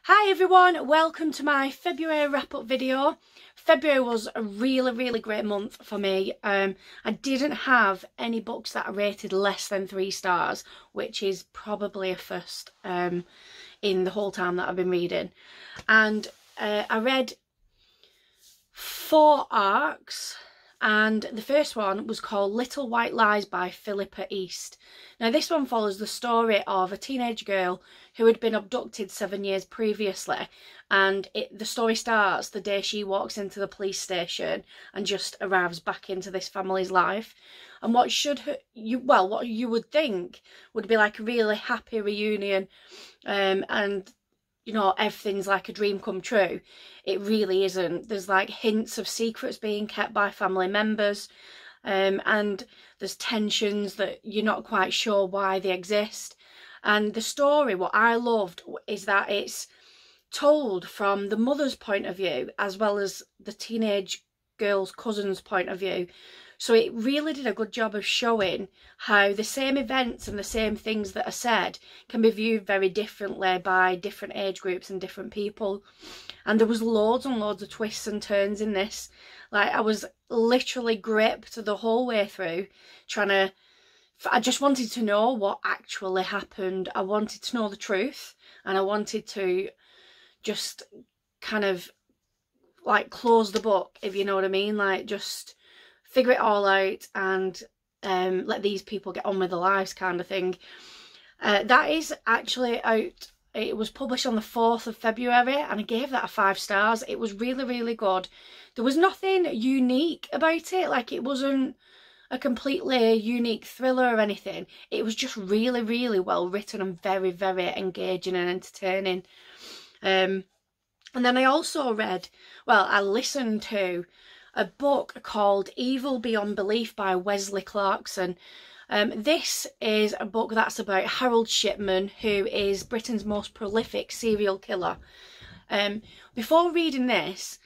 Hi everyone, welcome to my February wrap-up video. February was a really great month for me. I didn't have any books that I rated less than 3 stars, which is probably a first in the whole time that I've been reading. And I read 4 arcs, and the first one was called Little White Lies by Philippa East. Now this one follows the story of a teenage girl who had been abducted 7 years previously, and the story starts the day she walks into the police station and just arrives back into this family's life. And what what you would think would be like a really happy reunion, and you know, everything's like a dream come true, it really isn't. There's like hints of secrets being kept by family members, and there's tensions that you're not quite sure why they exist. And the story, what I loved is that it's told from the mother's point of view as well as the teenage girl's cousin's point of view. So it really did a good job of showing how the same events and the same things that are said can be viewed very differently by different age groups and different people. And there was loads and loads of twists and turns in this. Like, I was literally gripped the whole way through, I just wanted to know what actually happened. I wanted to know the truth, and I wanted to just kind of like close the book, if you know what I mean, like just figure it all out and let these people get on with their lives, kind of thing. That is actually out. It was published on the 4th of February, and I gave that a 5 stars. It was really good. There was nothing unique about it. Like, it wasn't a completely unique thriller or anything. It was just really well written and very engaging and entertaining. And then I also I listened to a book called Evil Beyond Belief by Wesley Clarkson. This is a book that's about Harold Shipman, who is Britain's most prolific serial killer. Before reading this,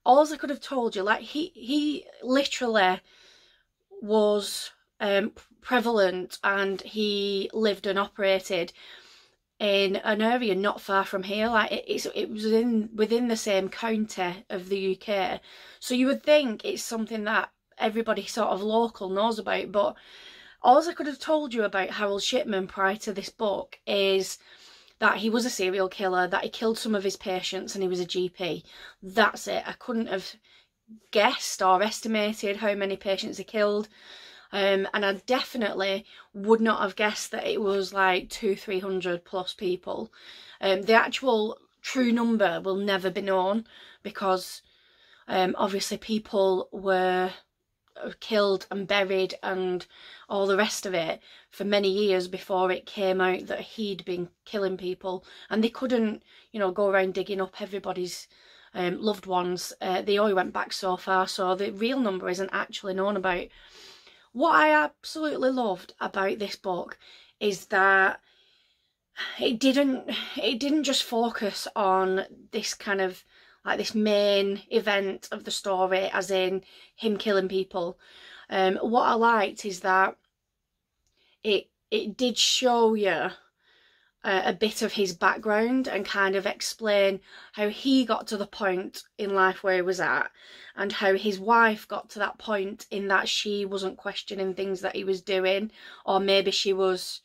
all I could have told you, like, he literally was prevalent, and he lived and operated in an area not far from here. Like, it was within the same county of the UK, so you would think it's something that everybody sort of local knows about. But all I could have told you about Harold Shipman prior to this book is that he was a serial killer, that he killed some of his patients, and he was a GP. That's it. I couldn't have guessed or estimated how many patients he killed, and I definitely would not have guessed that it was like 200-300 plus people. The actual true number will never be known, because obviously people were killed and buried and all the rest of it for many years before it came out that he'd been killing people, and they couldn't, you know, go around digging up everybody's loved ones. They only went back so far, so the real number isn't actually known about. What I absolutely loved about this book is that it didn't just focus on this kind of like this main event of the story, as in him killing people. What I liked is that it did show you a bit of his background and kind of explain how he got to the point in life where he was at, and how his wife got to that point in that she wasn't questioning things that he was doing, or maybe she was,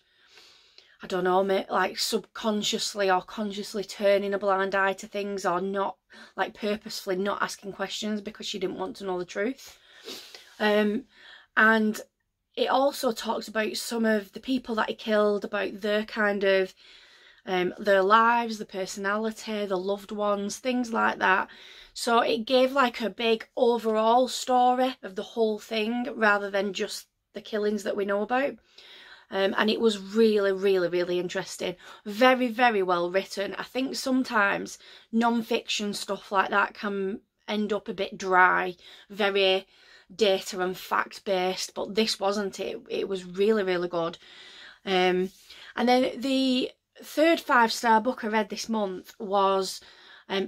I don't know, like subconsciously or consciously turning a blind eye to things, or not, like purposefully not asking questions because she didn't want to know the truth. And it also talks about some of the people that he killed, about their kind of their lives, the personality, the loved ones, things like that. So it gave like a big overall story of the whole thing rather than just the killings that we know about. And it was really interesting. Very well written. I think sometimes non-fiction stuff like that can end up a bit dry, very data and fact based, but this wasn't. It was really good. And then the third 5-star book I read this month was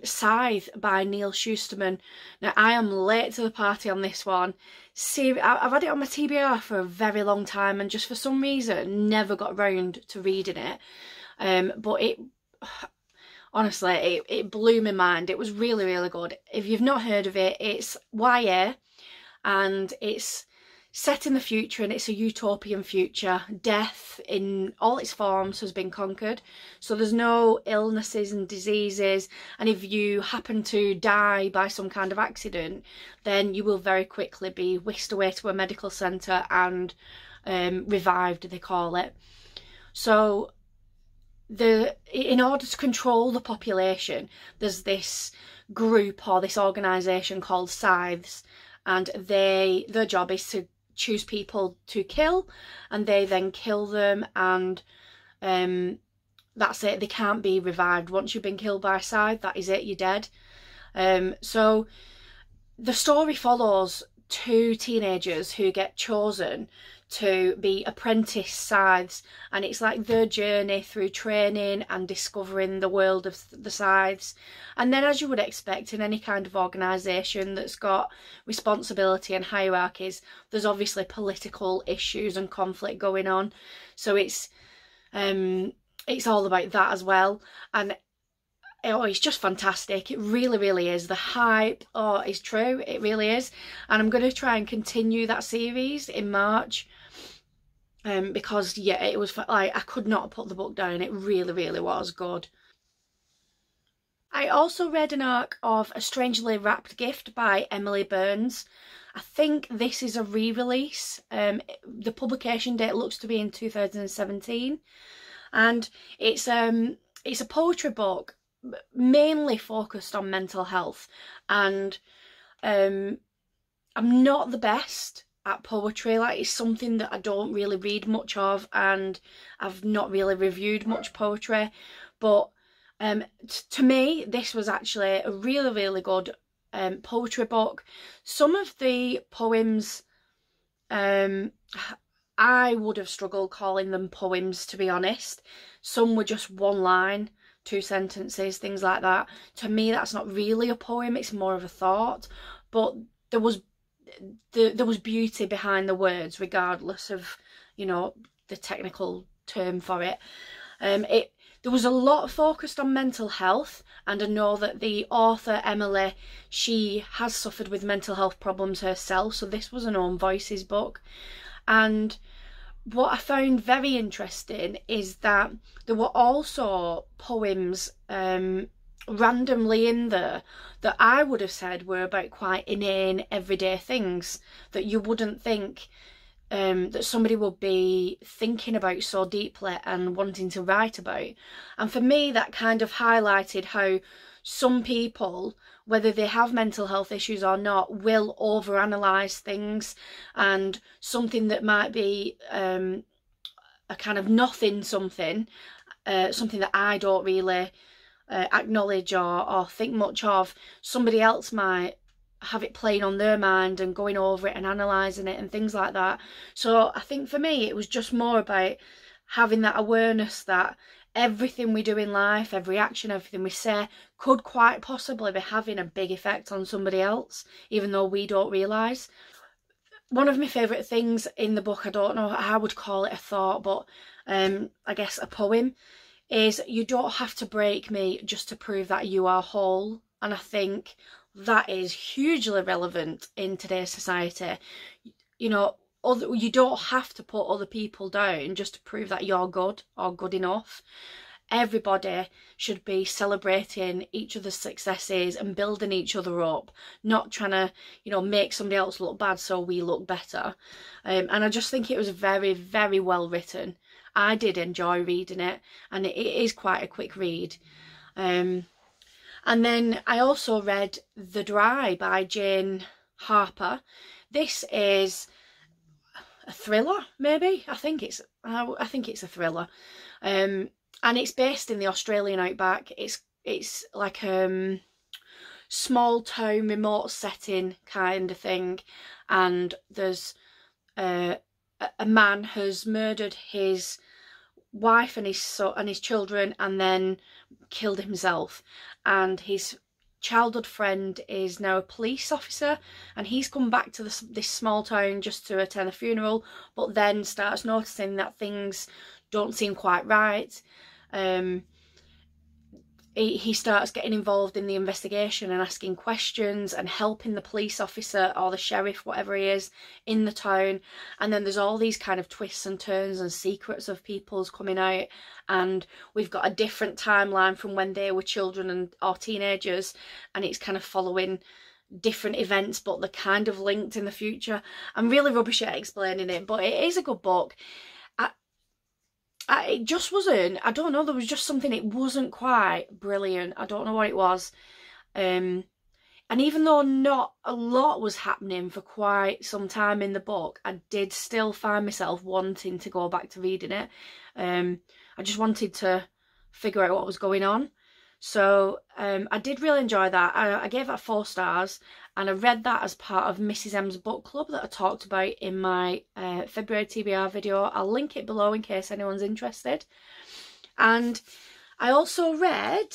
Scythe by Neil Shusterman. Now, I am late to the party on this one. See, I've had it on my TBR for a very long time, and just for some reason never got round to reading it. But it honestly, it blew my mind. It was really, really good. If you've not heard of it, it's YA, and it's set in the future, and it's a utopian future. Death in all its forms has been conquered, so there's no illnesses and diseases, and if you happen to die by some kind of accident, then you will very quickly be whisked away to a medical centre and revived, they call it. So in order to control the population, there's this group or this organisation called Scythes, and their job is to choose people to kill, and they then kill them, and that's it. They can't be revived. Once you've been killed by a scythe, that is it, you're dead. So the story follows two teenagers who get chosen to be apprentice scythes, and it's like their journey through training and discovering the world of the scythes. And then, as you would expect in any kind of organisation that's got responsibility and hierarchies, there's obviously political issues and conflict going on, so it's all about that as well. And oh, it's just fantastic. It really, really is. The hype, oh, is true. It really is. And I'm going to try and continue that series in March. Because, yeah, it was like, I could not put the book down. It really, really was good. I also read an arc of A Strangely Wrapped Gift by Emily Burns. I think this is a re-release. The publication date looks to be in 2017. And it's a poetry book, mainly focused on mental health, and I'm not the best at poetry. Like, it's something that I don't really read much of, and I've not really reviewed much poetry, but to me this was actually a really, really good poetry book. Some of the poems, I would have struggled calling them poems, to be honest. Some were just one line, 2 sentences, things like that. To me, that's not really a poem, it's more of a thought. But there was beauty behind the words, regardless of, you know, the technical term for it. There was a lot focused on mental health, and I know that the author, Emily, she has suffered with mental health problems herself, so this was an Own Voices book. And what I found very interesting is that there were also poems randomly in there that I would have said were about quite inane, everyday things that you wouldn't think that somebody would be thinking about so deeply and wanting to write about. And for me, that kind of highlighted how some people, whether they have mental health issues or not, will overanalyze things, and something that might be a kind of nothing something that I don't really acknowledge or think much of, somebody else might have it playing on their mind and going over it and analysing it and things like that. So I think for me it was just more about having that awareness that everything we do in life, every action, everything we say, could quite possibly be having a big effect on somebody else, even though we don't realise. One of my favourite things in the book, I don't know how I would call it a thought, but I guess a poem, is you don't have to break me just to prove that you are whole. And I think that is hugely relevant in today's society. You know, you don't have to put other people down just to prove that you're good or good enough. Everybody should be celebrating each other's successes and building each other up, not trying to, you know, make somebody else look bad so we look better. And I just think it was very, very well written. I did enjoy reading it, and it is quite a quick read. And then I also read The Dry by Jane Harper. This is a thriller, maybe. I think it's a thriller. And it's based in the Australian outback. It's like small town, remote setting kind of thing, and there's a man has murdered his wife and his children, and then killed himself. And his childhood friend is now a police officer, and he's come back to this small town just to attend a funeral, but then starts noticing that things don't seem quite right. he starts getting involved in the investigation and asking questions and helping the police officer or the sheriff, whatever he is, in the town. And then there's all these kind of twists and turns and secrets of people's coming out, and we've got a different timeline from when they were children and or teenagers, and it's kind of following different events, but they're kind of linked in the future. I'm really rubbish at explaining it, but it is a good book. It just wasn't, I don't know, there was just something, it wasn't quite brilliant. I don't know what it was. And even though not a lot was happening for quite some time in the book, I did still find myself wanting to go back to reading it. I just wanted to figure out what was going on. So I did really enjoy that. I gave that 4 stars, and I read that as part of Mrs M's book club that I talked about in my February TBR video. I'll link it below in case anyone's interested. And I also read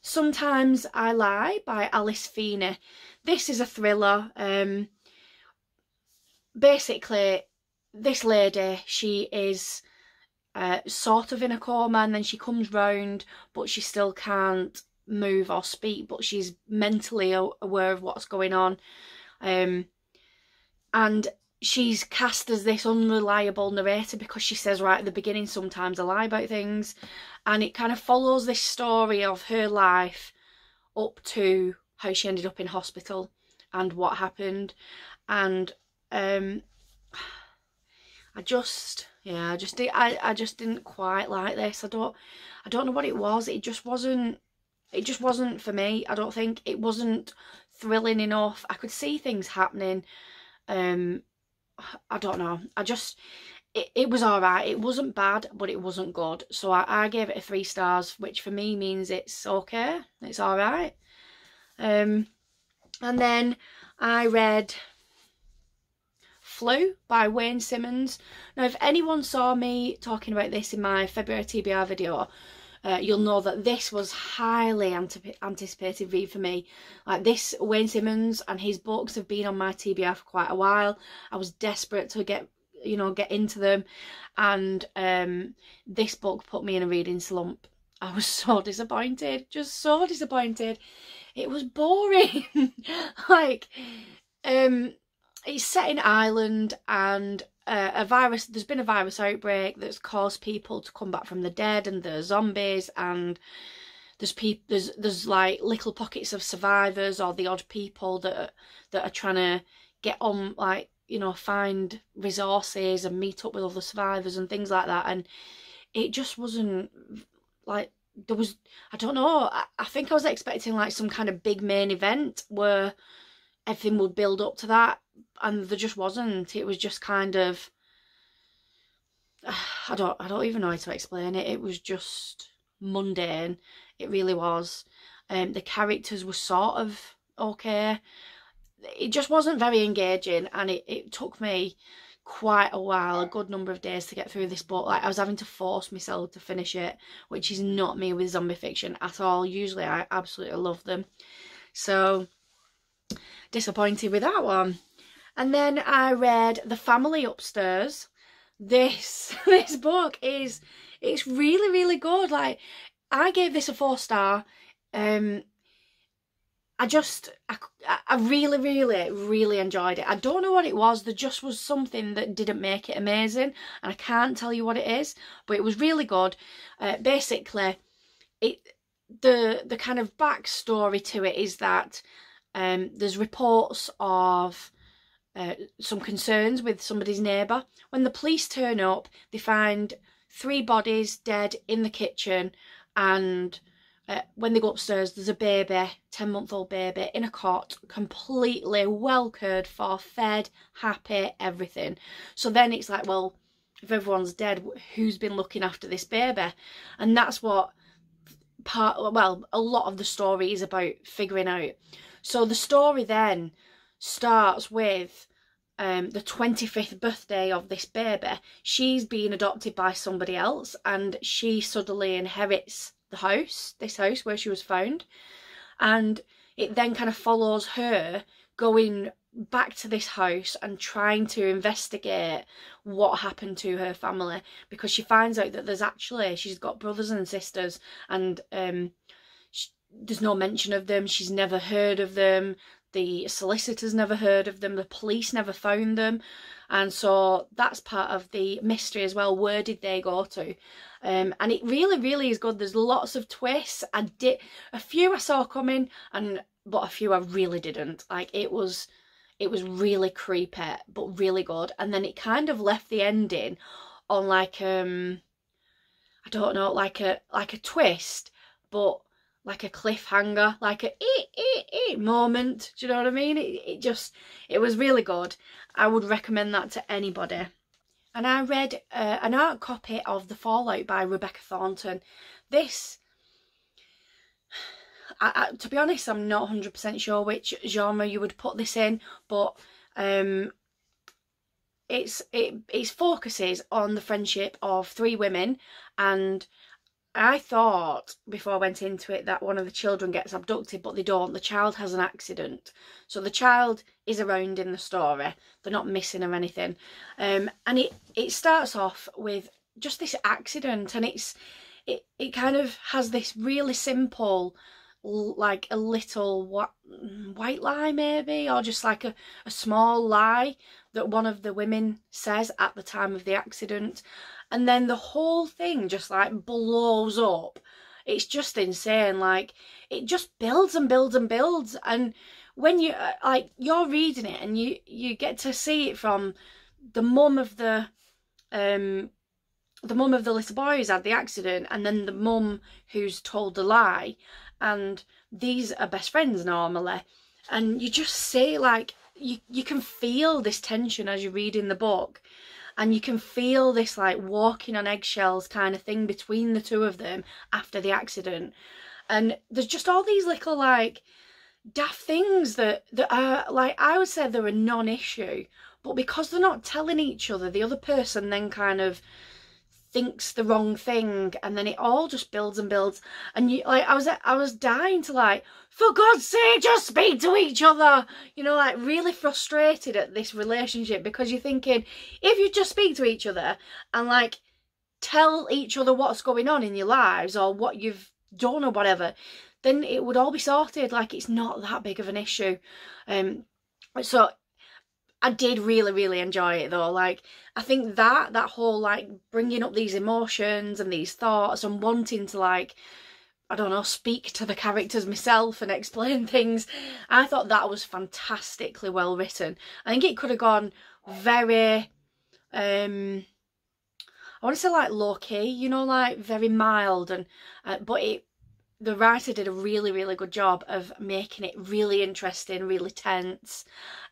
Sometimes I Lie by Alice Feeney. This is a thriller. Basically, this lady, she is sort of in a coma, and then she comes round, but she still can't move or speak, but she's mentally aware of what's going on. And she's cast as this unreliable narrator because she says right at the beginning, sometimes I lie about things. And it kind of follows this story of her life up to how she ended up in hospital and what happened. And I just didn't quite like this. I don't know what it was. It just wasn't for me. I don't think it wasn't thrilling enough. I could see things happening. I don't know. It was alright. It wasn't bad, but it wasn't good. So I gave it a 3 stars, which for me means it's okay. It's alright. And then I read Flu by Wayne Simmons. Now, if anyone saw me talking about this in my February TBR video, you'll know that this was highly anticipated read for me. Like, this, Wayne Simmons and his books have been on my TBR for quite a while. I was desperate to get into them, and this book put me in a reading slump. I was so disappointed, just so disappointed. It was boring. Like, it's set in Ireland, and there's been a virus outbreak that's caused people to come back from the dead, and there's zombies, and there's like little pockets of survivors, or the odd people that are trying to get on, like, you know, find resources and meet up with other survivors and things like that. And it just wasn't, like, there was, I don't know, I think I was expecting like some kind of big main event where everything would build up to that, and there just wasn't. It was just kind of, I don't even know how to explain it. It was just mundane. It really was. The characters were sort of okay. It just wasn't very engaging, and it took me quite a while, a good number of days, to get through this book. Like, I was having to force myself to finish it, which is not me with zombie fiction at all. Usually I absolutely love them. So disappointed with that one. And then I read The Family Upstairs. This book it's really, really good. Like, I gave this a 4 star. I really, really, really enjoyed it. I don't know what it was. There just was something that didn't make it amazing, and I can't tell you what it is, but it was really good. Basically, the kind of backstory to it is that there's reports of some concerns with somebody's neighbour. When the police turn up, they find 3 bodies dead in the kitchen, and when they go upstairs, there's a baby, 10-month-old baby, in a cot, completely well cared for, fed, happy, everything. So then it's like, well, if everyone's dead, who's been looking after this baby? And that's what a lot of the story is about, figuring out. So the story then starts with the 25th birthday of this baby. She's being adopted by somebody else, and she suddenly inherits this house where she was found, and it then kind of follows her going back to this house and trying to investigate what happened to her family, because she finds out that she's got brothers and sisters, and there's no mention of them. She's never heard of them. The solicitors never heard of them. The police never found them. And so that's part of the mystery as well. Where did they go to? And it really, really is good. There's lots of twists. A few I saw coming, but a few I really didn't. Like, it was really creepy, but really good. And then it kind of left the ending on like I don't know, like a twist, but like a cliffhanger, like a moment. Do you know what I mean? It was really good. I would recommend that to anybody. And I read an art copy of The Fallout by Rebecca Thornton. This, to be honest, I'm not 100% sure which genre you would put this in, but it focuses on the friendship of three women, and I thought before I went into it that one of the children gets abducted, but they don't. The child has an accident. So the child is around in the story. They're not missing or anything. And it starts off with just this accident, and it kind of has this really simple, like a little white lie maybe, or just like a small lie that one of the women says at the time of the accident. And then the whole thing just like blows up. It's just insane. Like, it just builds and builds and builds. And when you're reading it and you get to see it from the mum of the little boy who's had the accident, and then the mum who's told the lie, and these are best friends normally, and you just see, like, you can feel this tension as you're reading the book. And you can feel this like walking on eggshells kind of thing between the two of them after the accident. And there's just all these little like daft things that are like, I would say they're a non-issue. But because they're not telling each other, the other person then kind of thinks the wrong thing, and then it all just builds and builds. And you like, I was dying to, like, for God's sake, just speak to each other, you know, like really frustrated at this relationship, because you're thinking, if you just speak to each other and like tell each other what's going on in your lives or what you've done or whatever, then it would all be sorted. Like, it's not that big of an issue. So I did really, really enjoy it though. Like, I think that whole like bringing up these emotions and these thoughts and wanting to, like, I don't know, speak to the characters myself and explain things, I thought that was fantastically well written. I think it could have gone very, I want to say like low key, you know, like very mild, and but the writer did a really, really good job of making it really interesting, really tense,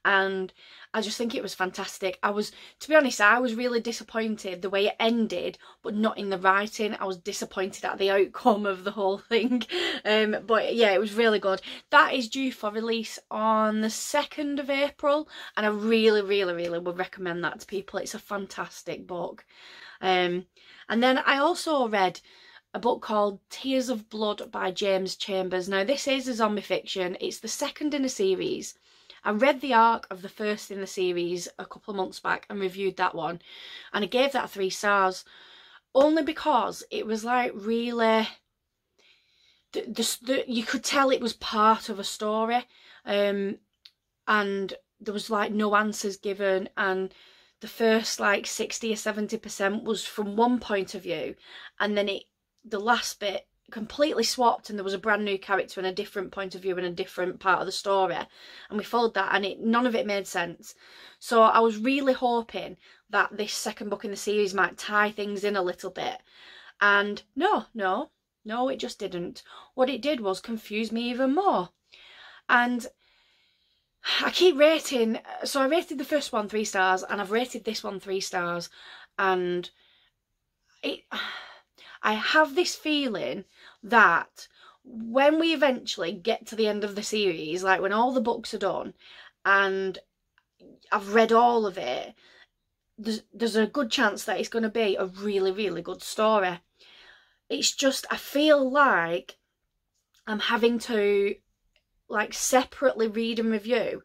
and I just think it was fantastic. To be honest, I was really disappointed the way it ended, but not in the writing. I was disappointed at the outcome of the whole thing. But yeah, it was really good. That is due for release on the 2nd of April, and I really, really, really would recommend that to people. It's a fantastic book. And then I also read a book called Tears of Blood by James Chambers. Now, this is a zombie fiction. It's the second in a series. I read the arc of the first in the series a couple of months back and reviewed that one, and I gave that 3 stars, only because it was like really, you could tell it was part of a story, and there was like no answers given, and the first like 60 or 70% was from one point of view, and then the last bit completely swapped, and there was a brand new character and a different point of view in a different part of the story, and we followed that, and none of it made sense. So I was really hoping that this second book in the series might tie things in a little bit, and no, it just didn't. What it did was confuse me even more. And I keep rating, so I rated the first one 3 stars, and I've rated this one 3 stars, and I have this feeling that when we eventually get to the end of the series, like when all the books are done and I've read all of it, there's a good chance that it's going to be a really, really good story. It's just, I feel like I'm having to like separately read and review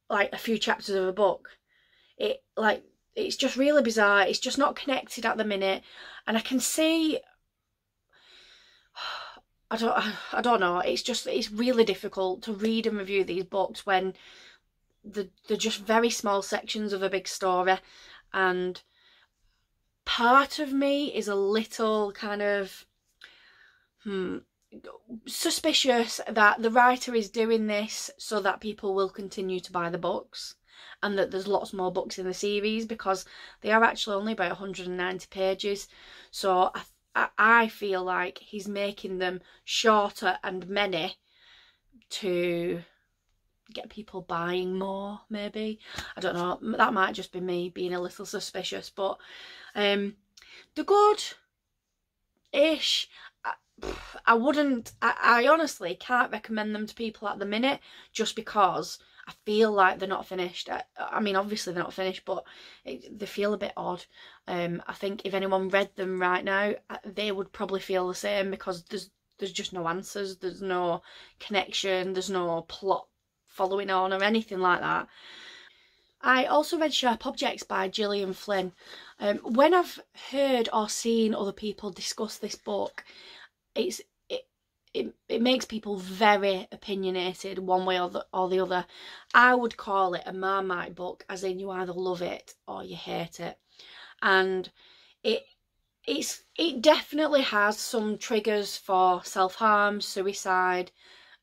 like a few chapters of a book. It's just really bizarre. It's just not connected at the minute, and I can see, I don't know. It's really difficult to read and review these books when they're just very small sections of a big story, and part of me is a little kind of suspicious that the writer is doing this so that people will continue to buy the books, and that there's lots more books in the series, because they are actually only about 190 pages. So I feel like he's making them shorter and many to get people buying more, maybe. I don't know, that might just be me being a little suspicious, but they're good-ish. I honestly can't recommend them to people at the minute, just because I feel like they're not finished. I mean, obviously they're not finished, but they feel a bit odd. I think if anyone read them right now, they would probably feel the same, because there's just no answers, there's no connection, there's no plot following on or anything like that. I also read Sharp Objects by Gillian Flynn. When I've heard or seen other people discuss this book, it makes people very opinionated one way or the other. I would call it a Marmite book, as in you either love it or you hate it. And it definitely has some triggers for self-harm, suicide,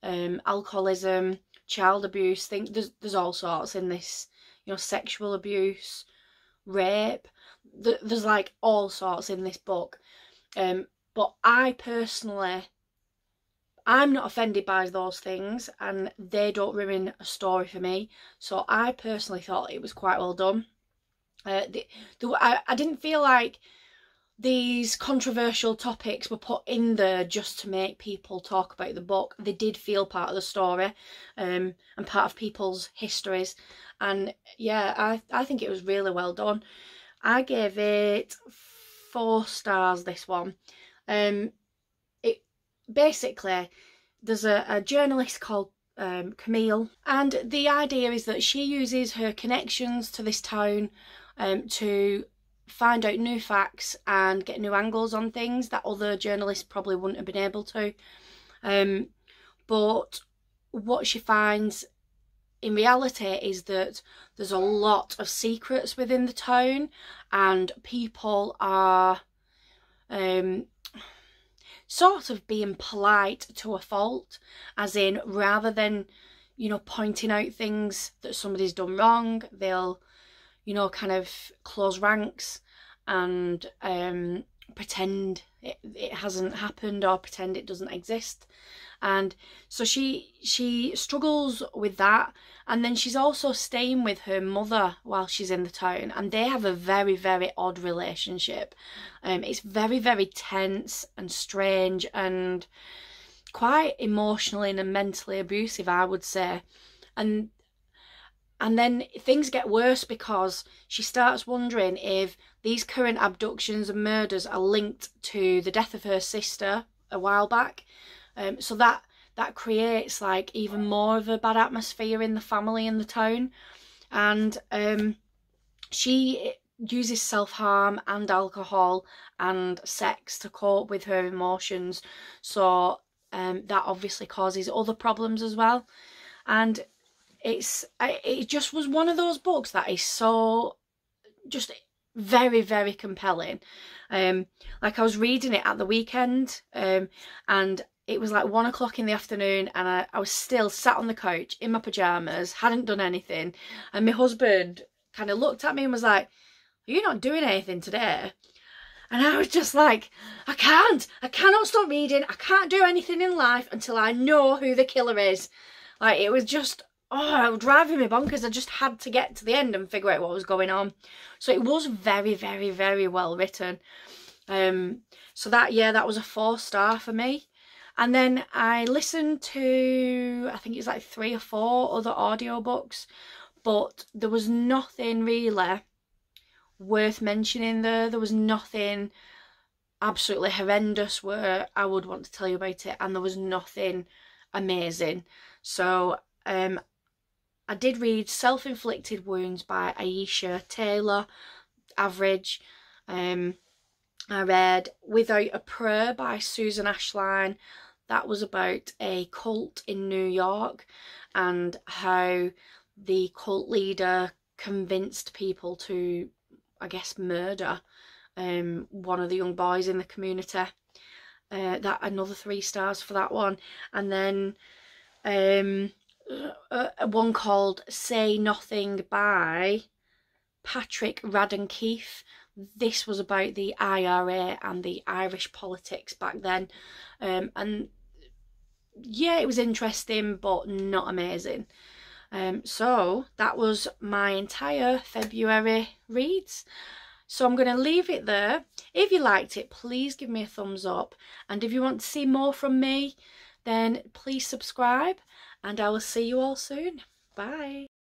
alcoholism, child abuse. There's all sorts in this, you know, sexual abuse, rape. There's like all sorts in this book. But I'm not offended by those things, and they don't ruin a story for me. So I personally thought it was quite well done. I didn't feel like these controversial topics were put in there just to make people talk about the book. They did feel part of the story, and part of people's histories. And yeah, I think it was really well done. I gave it 4 stars, this one. Basically, there's a journalist called Camille, and the idea is that she uses her connections to this town to find out new facts and get new angles on things that other journalists probably wouldn't have been able to. But what she finds in reality is that there's a lot of secrets within the town, and people are sort of being polite to a fault, as in, rather than, you know, pointing out things that somebody's done wrong, they'll, you know, kind of close ranks and pretend it hasn't happened, or pretend it doesn't exist. And so she struggles with that, and then she's also staying with her mother while she's in the town, and they have a very, very odd relationship. It's very, very tense and strange and quite emotionally and mentally abusive, I would say. And then things get worse, because she starts wondering if these current abductions and murders are linked to the death of her sister a while back. So that creates like even more of a bad atmosphere in the family and the town. And she uses self-harm and alcohol and sex to cope with her emotions. So that obviously causes other problems as well. And it just was one of those books that is so just very, very compelling. Like, I was reading it at the weekend, and it was like 1 o'clock in the afternoon, and I was still sat on the couch in my pyjamas, hadn't done anything, and my husband kind of looked at me and was like, "Are you not doing anything today?" And I was just like, I cannot stop reading, I can't do anything in life until I know who the killer is. Like, it was just, it was driving me bonkers. I just had to get to the end and figure out what was going on. So it was very, very, very well written. So that was a 4-star for me. And then I listened to, I think it was like 3 or 4 other audiobooks, but there was nothing really worth mentioning there. There was nothing absolutely horrendous where I would want to tell you about it, and there was nothing amazing. So I did read Self-Inflicted Wounds by Aisha Taylor, average. I read Without a Prayer by Susan Ashline. That was about a cult in New York and how the cult leader convinced people to, I guess, murder one of the young boys in the community. That another 3 stars for that one. And then one called Say Nothing by Patrick Radden Keefe. This was about the IRA and the Irish politics back then, and yeah, it was interesting but not amazing. So that was my entire February reads. So I'm going to leave it there. If you liked it, please give me a thumbs up, and if you want to see more from me, then please subscribe, and I will see you all soon. Bye.